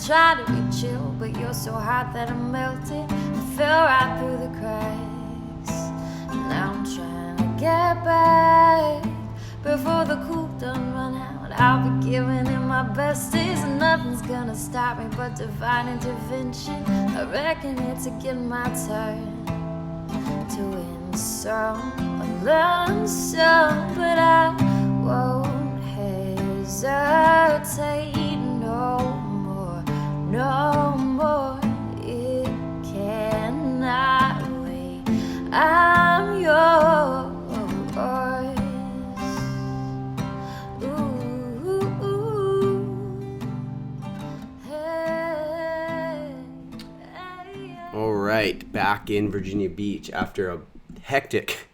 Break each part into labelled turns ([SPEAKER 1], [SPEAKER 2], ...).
[SPEAKER 1] try to be chill, but you're so hot that I'm melted. I fell right through the cracks. Now I'm trying to get back before the cool done run out. I'll be giving it my best days, and nothing's gonna stop me but divine intervention. I reckon it's again my turn to win some or learn some, but I won't hesitate no more, no more. It cannot wait. I'm yours.
[SPEAKER 2] All right, back in Virginia Beach after a hectic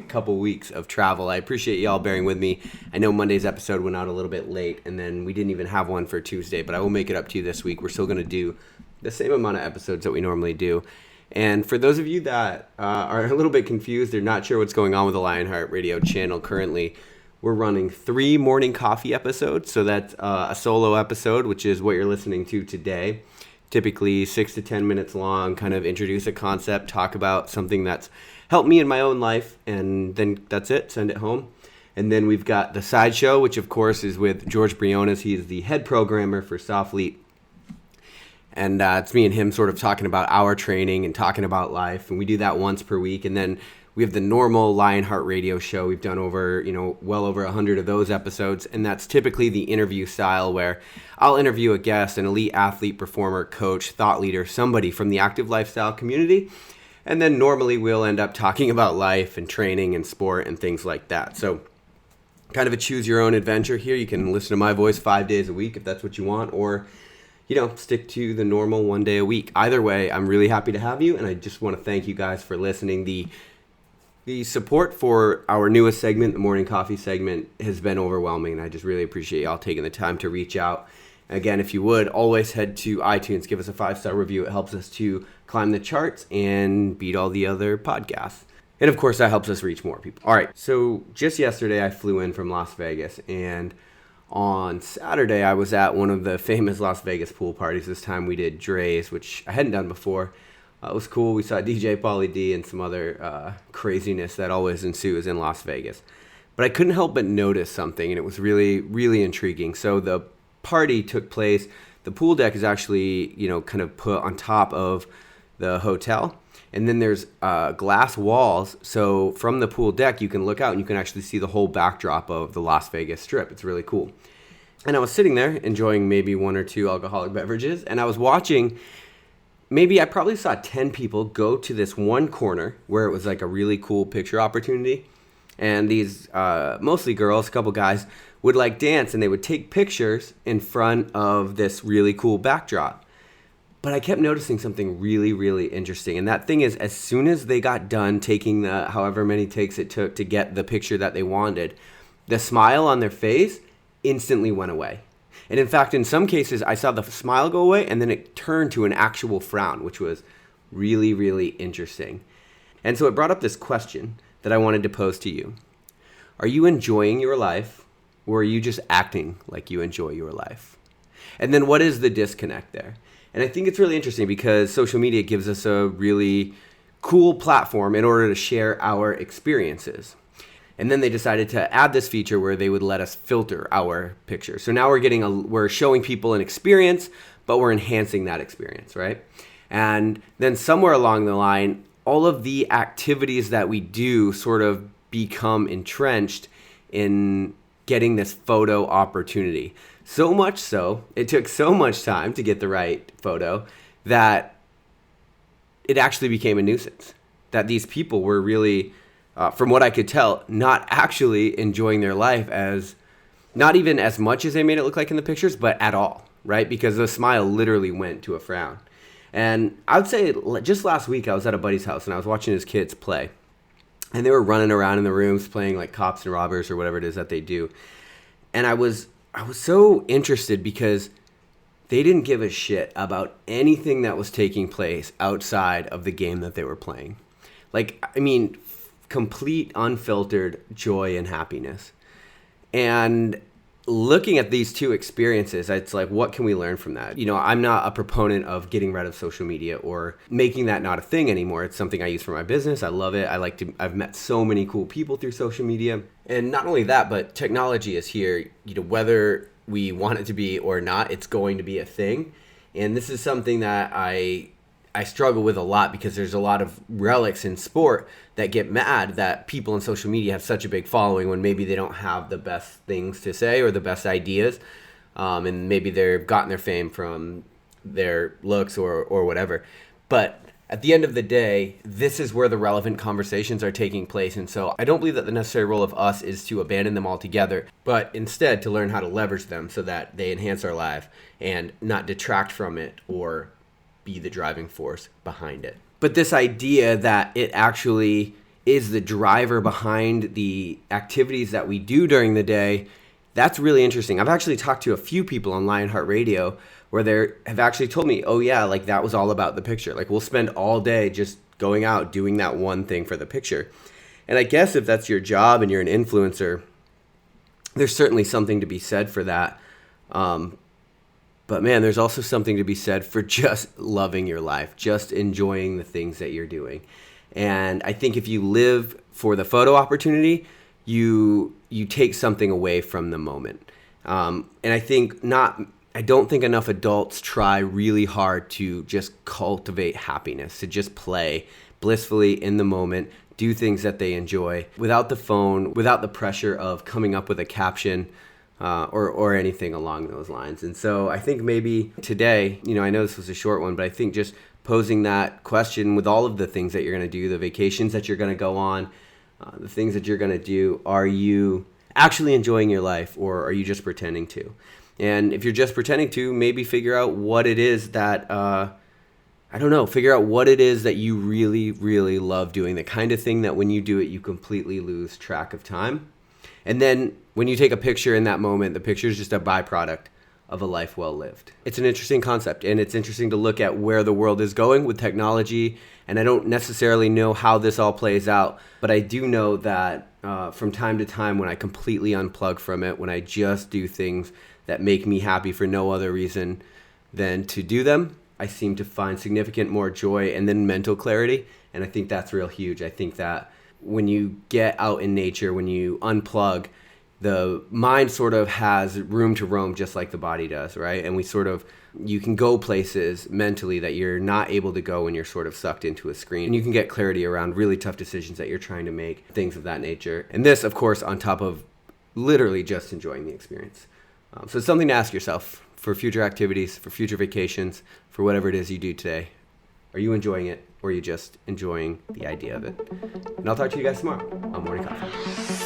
[SPEAKER 2] couple weeks of travel. I appreciate y'all bearing with me. I know Monday's episode went out a little bit late, and then we didn't even have one for Tuesday, but I will make it up to you this week. We're still going to do the same amount of episodes that we normally do. And for those of you that are a little bit confused, they're not sure what's going on with the Lionheart Radio channel currently, we're running 3 morning coffee episodes. So that's a solo episode, which is what you're listening to today. Typically 6 to 10 minutes long, kind of introduce a concept, talk about something that's helped me in my own life, and then that's it, send it home. And then we've got the sideshow, which of course is with George Briones. He is the head programmer for Soflete. And it's me and him sort of talking about our training and talking about life. And we do that once per week. And then we have the normal Lionheart Radio show. We've done over, well over 100 of those episodes. And that's typically the interview style where I'll interview a guest, an elite athlete, performer, coach, thought leader, somebody from the active lifestyle community. And then normally we'll end up talking about life and training and sport and things like that. So kind of a choose your own adventure here. You can listen to my voice 5 days a week if that's what you want, or stick to the normal 1 day a week. Either way, I'm really happy to have you, and I just want to thank you guys for listening. The support for our newest segment, the Morning Coffee segment, has been overwhelming, and I just really appreciate y'all taking the time to reach out. Again, if you would, always head to iTunes, give us a 5-star review. It helps us to climb the charts and beat all the other podcasts. And of course, that helps us reach more people. All right, so just yesterday, I flew in from Las Vegas, and on Saturday, I was at one of the famous Las Vegas pool parties. This time we did Dre's, which I hadn't done before. It was cool. We saw DJ Pauly D and some other craziness that always ensues in Las Vegas. But I couldn't help but notice something, and it was really, really intriguing. So the party took place. The pool deck is actually, kind of put on top of the hotel. And then there's glass walls. So from the pool deck, you can look out and you can actually see the whole backdrop of the Las Vegas Strip. It's really cool. And I was sitting there enjoying maybe 1 or 2 alcoholic beverages. And I was watching, I probably saw 10 people go to this one corner where it was like a really cool picture opportunity. And these, mostly girls, a couple guys, would like dance and they would take pictures in front of this really cool backdrop. But I kept noticing something really, really interesting. And that thing is, as soon as they got done taking the however many takes it took to get the picture that they wanted, the smile on their face instantly went away. And in fact, in some cases, I saw the smile go away and then it turned to an actual frown, which was really, really interesting. And so it brought up this question that I wanted to pose to you. Are you enjoying your life, or are you just acting like you enjoy your life? And then what is the disconnect there? And I think it's really interesting because social media gives us a really cool platform in order to share our experiences. And then they decided to add this feature where they would let us filter our pictures. So now we're showing people an experience, but we're enhancing that experience, right? And then somewhere along the line, all of the activities that we do sort of become entrenched in getting this photo opportunity. So much so, it took so much time to get the right photo that it actually became a nuisance. That these people were really, from what I could tell, not actually enjoying their life as, not even as much as they made it look like in the pictures, but at all, right? Because the smile literally went to a frown. And I would say just last week I was at a buddy's house and I was watching his kids play. And they were running around in the rooms playing like cops and robbers or whatever it is that they do. And I was so interested because they didn't give a shit about anything that was taking place outside of the game that they were playing. Complete unfiltered joy and happiness. And looking at these two experiences, it's like, what can we learn from that? You know, I'm not a proponent of getting rid of social media or making that not a thing anymore. It's something I use for my business. I love it. I've met so many cool people through social media. And not only that, but technology is here, you know, whether we want it to be or not, it's going to be a thing. And this is something that I struggle with a lot, because there's a lot of relics in sport that get mad that people on social media have such a big following when maybe they don't have the best things to say or the best ideas. And maybe they've gotten their fame from their looks or whatever. But at the end of the day, this is where the relevant conversations are taking place. And so I don't believe that the necessary role of us is to abandon them altogether, but instead to learn how to leverage them so that they enhance our life and not detract from it or be the driving force behind it. But this idea that it actually is the driver behind the activities that we do during the day, that's really interesting. I've actually talked to a few people on Lionheart Radio where they have actually told me, oh yeah, like that was all about the picture. Like we'll spend all day just going out doing that one thing for the picture. And I guess if that's your job and you're an influencer, there's certainly something to be said for that. But man, there's also something to be said for just loving your life, just enjoying the things that you're doing. And I think if you live for the photo opportunity, you take something away from the moment. And I don't think enough adults try really hard to just cultivate happiness, to just play blissfully in the moment, do things that they enjoy without the phone, without the pressure of coming up with a caption, or anything along those lines. And so I think maybe today, you know, I know this was a short one, but I think just posing that question with all of the things that you're going to do, the vacations that you're going to go on, the things that you're going to do, are you actually enjoying your life, or are you just pretending to? And if you're just pretending to, maybe figure out what it is that, figure out what it is that you really, really love doing, the kind of thing that when you do it, you completely lose track of time. And then when you take a picture in that moment, the picture is just a byproduct of a life well lived. It's an interesting concept, and it's interesting to look at where the world is going with technology. And I don't necessarily know how this all plays out, but I do know that from time to time, when I completely unplug from it, when I just do things that make me happy for no other reason than to do them, I seem to find significant more joy and then mental clarity. And I think that's real huge. I think that when you get out in nature, when you unplug, the mind sort of has room to roam just like the body does, right? And you can go places mentally that you're not able to go when you're sort of sucked into a screen. And you can get clarity around really tough decisions that you're trying to make, things of that nature. And this, of course, on top of literally just enjoying the experience. So it's something to ask yourself for future activities, for future vacations, for whatever it is you do today. Are you enjoying it, or are you just enjoying the idea of it? And I'll talk to you guys tomorrow on Morning Coffee.